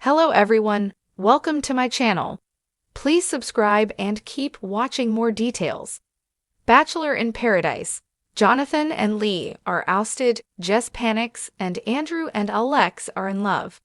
Hello everyone, welcome to my channel. Please subscribe and keep watching more details. Bachelor in Paradise. Jonathon and Lea are ousted, Jess panics, and Andrew and Alexe are in love.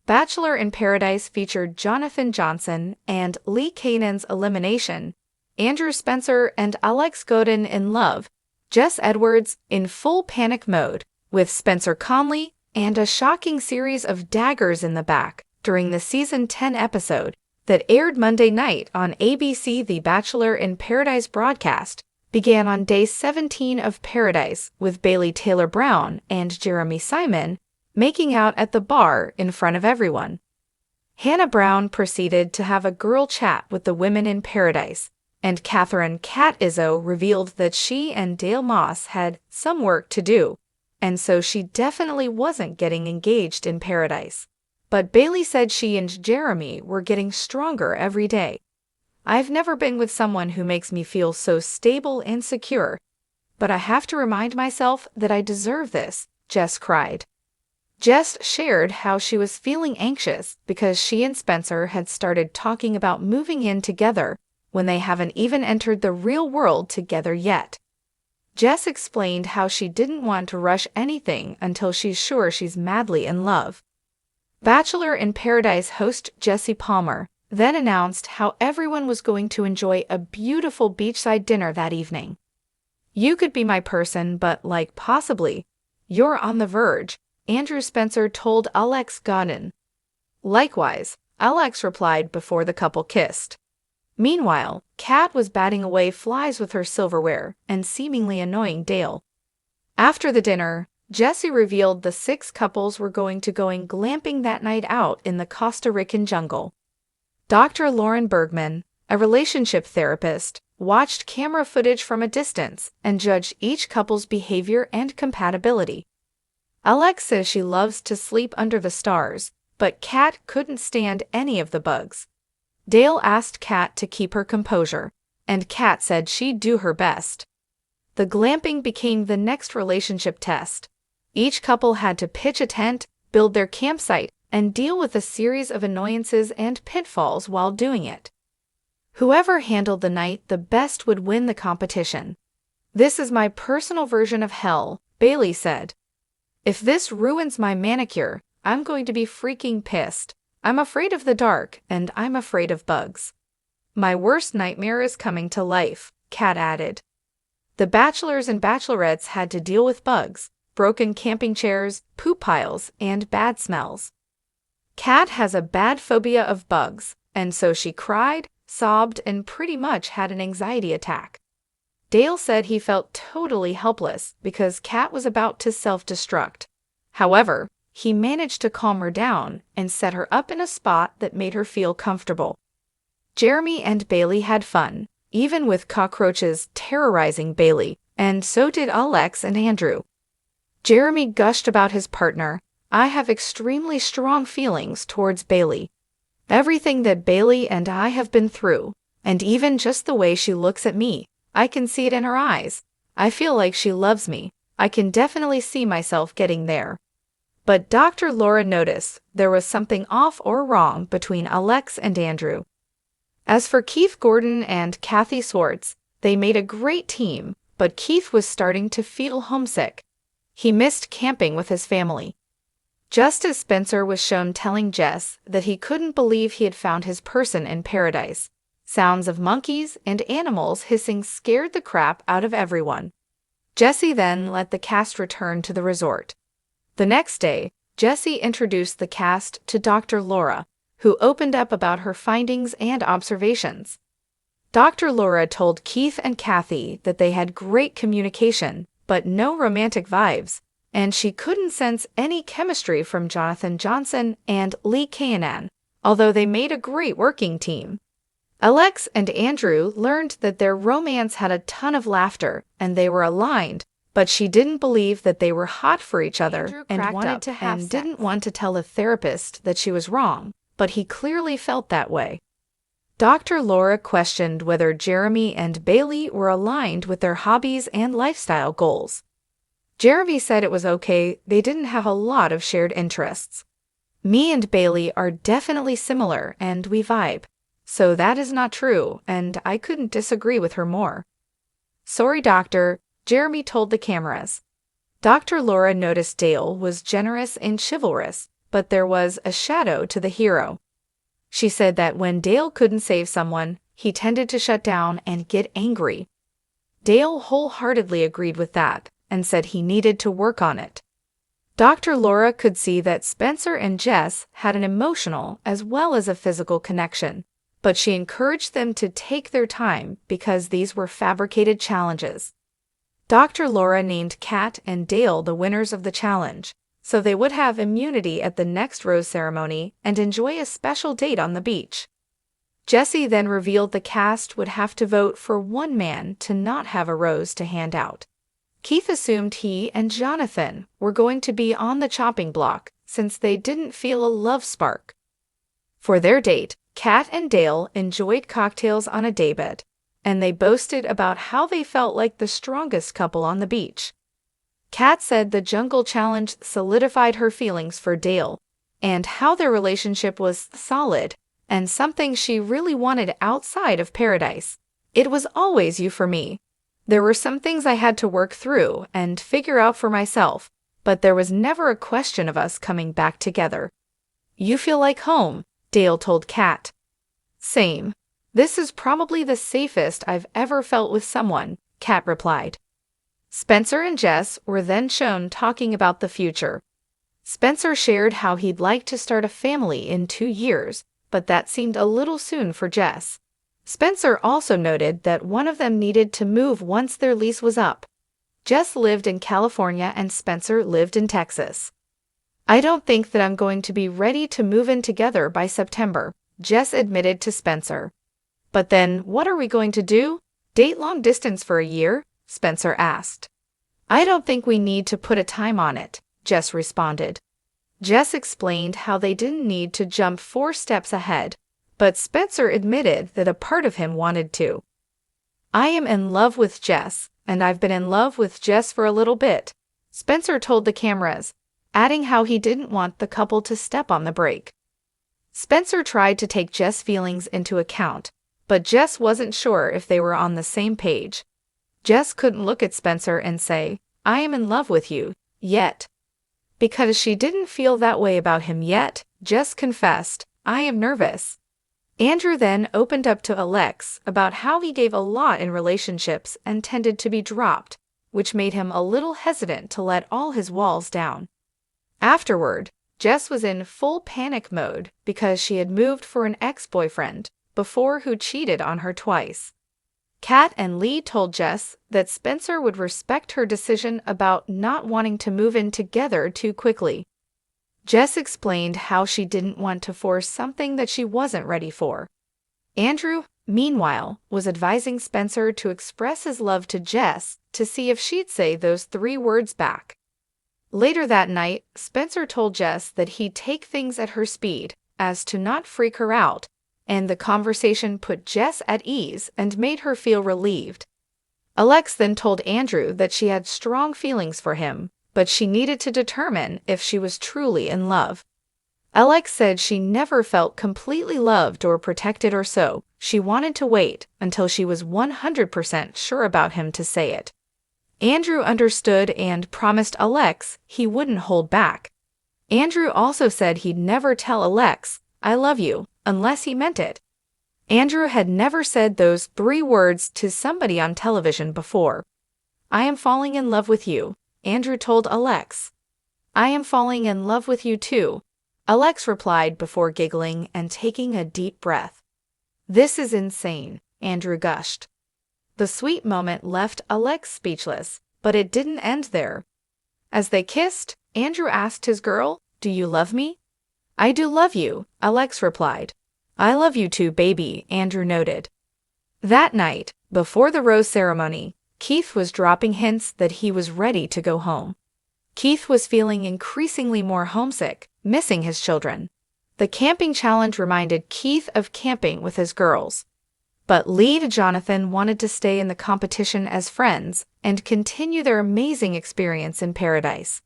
Bachelor in Paradise featured Jonathon Johnson and Lee Canaan's elimination, Andrew Spencer and Alexe Godin in love, Jess Edwards in full panic mode, with Spencer Conley, and a shocking series of daggers in the back during the Season 10 episode that aired Monday night on ABC. The Bachelor in Paradise broadcast began on day 17 of Paradise with Bailey Taylor Brown and Jeremy Simon making out at the bar in front of everyone. Hannah Brown proceeded to have a girl chat with the women in Paradise, and Catherine "Cat" Izzo revealed that she and Dale Moss had some work to do, and so she definitely wasn't getting engaged in Paradise. But Bailey said she and Jeremy were getting stronger every day. "I've never been with someone who makes me feel so stable and secure, but I have to remind myself that I deserve this," Jess cried. Jess shared how she was feeling anxious because she and Spencer had started talking about moving in together when they haven't even entered the real world together yet. Jess explained how she didn't want to rush anything until she's sure she's madly in love. Bachelor in Paradise host Jesse Palmer then announced how everyone was going to enjoy a beautiful beachside dinner that evening. "You could be my person, but possibly, you're on the verge," Andrew Spencer told Alexe Godin. Likewise, Alexe replied before the couple kissed. Meanwhile, Kat was batting away flies with her silverware and seemingly annoying Dale. After the dinner, Jesse revealed the 6 couples were going glamping that night out in the Costa Rican jungle. Dr. Lauren Bergman, a relationship therapist, watched camera footage from a distance and judged each couple's behavior and compatibility. Alexe says she loves to sleep under the stars, but Kat couldn't stand any of the bugs. Dale asked Kat to keep her composure, and Kat said she'd do her best. The glamping became the next relationship test. Each couple had to pitch a tent, build their campsite, and deal with a series of annoyances and pitfalls while doing it. Whoever handled the night the best would win the competition. "This is my personal version of hell," Bailey said. "If this ruins my manicure, I'm going to be freaking pissed. I'm afraid of the dark, and I'm afraid of bugs. My worst nightmare is coming to life," Kat added. The bachelors and bachelorettes had to deal with bugs, broken camping chairs, poop piles, and bad smells. Kat has a bad phobia of bugs, and so she cried, sobbed, and pretty much had an anxiety attack. Dale said he felt totally helpless because Kat was about to self-destruct. However, he managed to calm her down and set her up in a spot that made her feel comfortable. Jeremy and Bailey had fun, even with cockroaches terrorizing Bailey, and so did Alexe and Andrew. Jeremy gushed about his partner. "I have extremely strong feelings towards Bailey. Everything that Bailey and I have been through, and even just the way she looks at me, I can see it in her eyes. I feel like she loves me. I can definitely see myself getting there." But Dr. Laura noticed there was something off or wrong between Alexe and Andrew. As for Keith Gordon and Kathy Swartz, they made a great team, but Keith was starting to feel homesick. He missed camping with his family. Just as Spencer was shown telling Jess that he couldn't believe he had found his person in Paradise, sounds of monkeys and animals hissing scared the crap out of everyone. Jesse then let the cast return to the resort. The next day, Jesse introduced the cast to Dr. Laura, who opened up about her findings and observations. Dr. Laura told Keith and Kathy that they had great communication, but no romantic vibes, and she couldn't sense any chemistry from Jonathon Johnson and Lee Canaan, although they made a great working team. Alexe and Andrew learned that their romance had a ton of laughter and they were aligned, but she didn't believe that they were hot for each other and wanted to have sex. Didn't want to tell the therapist that she was wrong, but he clearly felt that way. Dr. Laura questioned whether Jeremy and Bailey were aligned with their hobbies and lifestyle goals. Jeremy said it was okay, they didn't have a lot of shared interests. Me and Bailey are definitely similar and we vibe. So that is not true, and I couldn't disagree with her more. Sorry, doctor, Jeremy told the cameras. Dr. Laura noticed Dale was generous and chivalrous, but there was a shadow to the hero. She said that when Dale couldn't save someone, he tended to shut down and get angry. Dale wholeheartedly agreed with that and said he needed to work on it. Dr. Laura could see that Spencer and Jess had an emotional as well as a physical connection, but she encouraged them to take their time because these were fabricated challenges. Dr. Laura named Kat and Dale the winners of the challenge, so they would have immunity at the next rose ceremony and enjoy a special date on the beach. Jessie then revealed the cast would have to vote for one man to not have a rose to hand out. Keith assumed he and Jonathon were going to be on the chopping block since they didn't feel a love spark. For their date, Kat and Dale enjoyed cocktails on a daybed, and they boasted about how they felt like the strongest couple on the beach. Kat said the jungle challenge solidified her feelings for Dale, and how their relationship was solid and something she really wanted outside of paradise. It was always you for me. There were some things I had to work through and figure out for myself, but there was never a question of us coming back together. You feel like home, Dale told Kat. Same. This is probably the safest I've ever felt with someone, Kat replied. Spencer and Jess were then shown talking about the future. Spencer shared how he'd like to start a family in 2 years, but that seemed a little soon for Jess. Spencer also noted that one of them needed to move once their lease was up. Jess lived in California and Spencer lived in Texas. I don't think that I'm going to be ready to move in together by September, Jess admitted to Spencer. But then, what are we going to do? Date long distance for a year? Spencer asked. I don't think we need to put a time on it, Jess responded. Jess explained how they didn't need to jump 4 steps ahead, but Spencer admitted that a part of him wanted to. I am in love with Jess, and I've been in love with Jess for a little bit, Spencer told the cameras, adding how he didn't want the couple to step on the brake. Spencer tried to take Jess' feelings into account, but Jess wasn't sure if they were on the same page. Jess couldn't look at Spencer and say, I am in love with you, yet. Because she didn't feel that way about him yet, Jess confessed, I am nervous. Andrew then opened up to Alexe about how he gave a lot in relationships and tended to be dropped, which made him a little hesitant to let all his walls down. Afterward, Jess was in full panic mode because she had moved for an ex-boyfriend before who cheated on her twice. Kat and Lee told Jess that Spencer would respect her decision about not wanting to move in together too quickly. Jess explained how she didn't want to force something that she wasn't ready for. Andrew, meanwhile, was advising Spencer to express his love to Jess to see if she'd say those 3 words back. Later that night, Spencer told Jess that he'd take things at her speed, as to not freak her out, and the conversation put Jess at ease and made her feel relieved. Alexe then told Andrew that she had strong feelings for him, but she needed to determine if she was truly in love. Alexe said she never felt completely loved or protected or so. She wanted to wait until she was 100% sure about him to say it. Andrew understood and promised Alexe he wouldn't hold back. Andrew also said he'd never tell Alexe, I love you, unless he meant it. Andrew had never said those 3 words to somebody on television before. I am falling in love with you, Andrew told Alexe. I am falling in love with you too, Alexe replied before giggling and taking a deep breath. This is insane, Andrew gushed. The sweet moment left Alexe speechless, but it didn't end there. As they kissed, Andrew asked his girl, Do you love me? I do love you, Alexe replied. I love you too, baby, Andrew noted. That night, before the rose ceremony, Keith was dropping hints that he was ready to go home. Keith was feeling increasingly more homesick, missing his children. The camping challenge reminded Keith of camping with his girls. But Lea and Jonathon wanted to stay in the competition as friends and continue their amazing experience in paradise.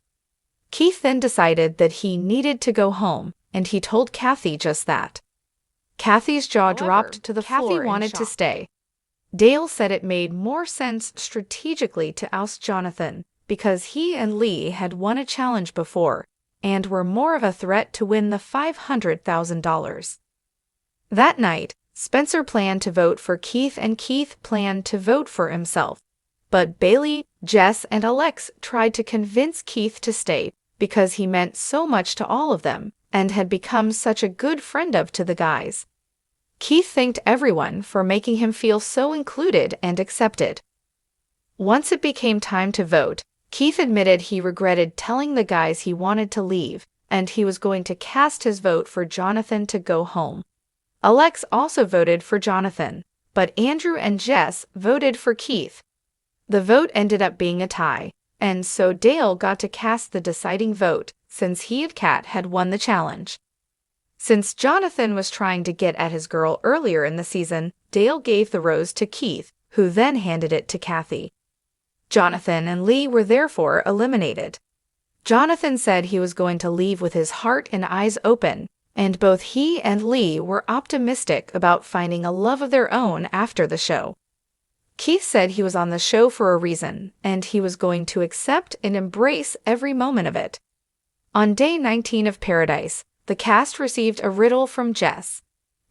Keith then decided that he needed to go home and he told Kathy just that. Kathy's jaw dropped to the floor. Kathy wanted to stay. Dale said it made more sense strategically to oust Jonathon because he and Lea had won a challenge before and were more of a threat to win the $500,000. That night, Spencer planned to vote for Keith and Keith planned to vote for himself. But Bailey, Jess, and Alexe tried to convince Keith to stay because he meant so much to all of them and had become such a good friend to the guys. Keith thanked everyone for making him feel so included and accepted. Once it became time to vote, Keith admitted he regretted telling the guys he wanted to leave, and he was going to cast his vote for Jonathon to go home. Alexe also voted for Jonathon, but Andrew and Jess voted for Keith. The vote ended up being a tie, and so Dale got to cast the deciding vote since he and Kat had won the challenge. Since Jonathon was trying to get at his girl earlier in the season, Dale gave the rose to Keith, who then handed it to Kathy. Jonathon and Lea were therefore eliminated. Jonathon said he was going to leave with his heart and eyes open, and both he and Lea were optimistic about finding a love of their own after the show. Keith said he was on the show for a reason, and he was going to accept and embrace every moment of it. On day 19 of Paradise, the cast received a riddle from Jess.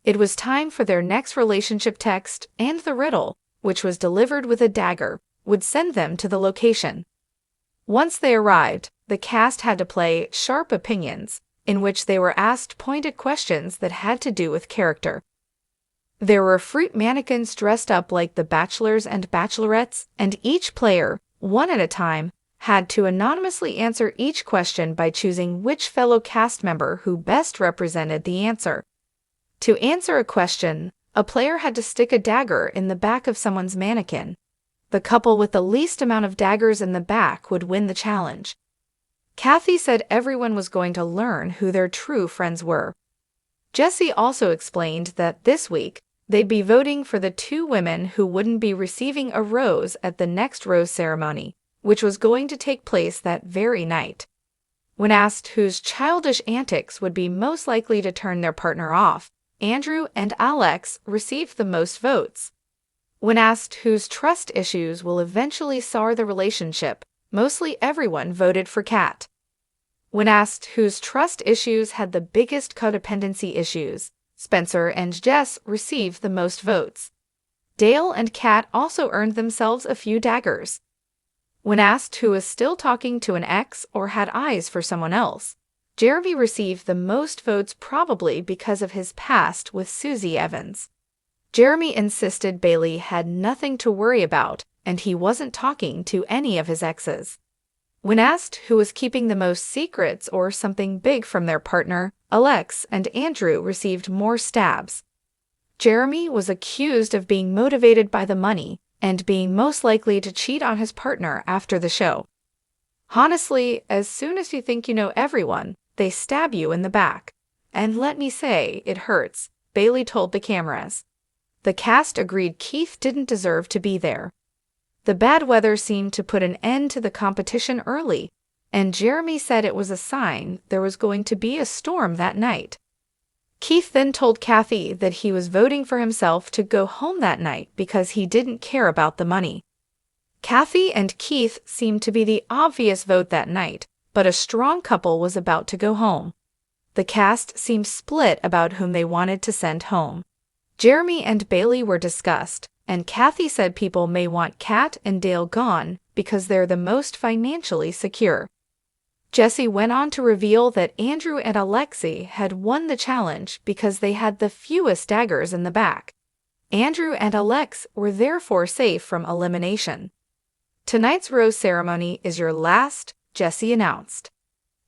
It was time for their next relationship text, and the riddle, which was delivered with a dagger, would send them to the location. Once they arrived, the cast had to play Sharp Opinions, in which they were asked pointed questions that had to do with character. There were fruit mannequins dressed up like the bachelors and bachelorettes, and each player, one at a time, had to anonymously answer each question by choosing which fellow cast member who best represented the answer. To answer a question, a player had to stick a dagger in the back of someone's mannequin. The couple with the least amount of daggers in the back would win the challenge. Kathy said everyone was going to learn who their true friends were. Jessie also explained that this week, they'd be voting for the two women who wouldn't be receiving a rose at the next rose ceremony, which was going to take place that very night. When asked whose childish antics would be most likely to turn their partner off, Andrew and Alexe received the most votes. When asked whose trust issues will eventually sour the relationship, mostly everyone voted for Kat. When asked whose trust issues had the biggest codependency issues, Spencer and Jess received the most votes. Dale and Kat also earned themselves a few daggers. When asked who was still talking to an ex or had eyes for someone else, Jeremy received the most votes probably because of his past with Susie Evans. Jeremy insisted Bailey had nothing to worry about and he wasn't talking to any of his exes. When asked who was keeping the most secrets or something big from their partner, Alexe and Andrew received more stabs. Jeremy was accused of being motivated by the money and being most likely to cheat on his partner after the show. Honestly, as soon as you think you know everyone, they stab you in the back. And let me say, it hurts, Bailey told the cameras. The cast agreed Keith didn't deserve to be there. The bad weather seemed to put an end to the competition early, and Jeremy said it was a sign there was going to be a storm that night. Keith then told Kathy that he was voting for himself to go home that night because he didn't care about the money. Kathy and Keith seemed to be the obvious vote that night, but a strong couple was about to go home. The cast seemed split about whom they wanted to send home. Jeremy and Bailey were discussed, and Kathy said people may want Kat and Dale gone because they're the most financially secure. Jessie went on to reveal that Andrew and Alexe had won the challenge because they had the fewest daggers in the back. Andrew and Alexe were therefore safe from elimination. Tonight's rose ceremony is your last, Jessie announced.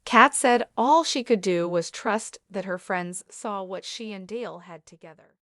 Kat said all she could do was trust that her friends saw what she and Dale had together.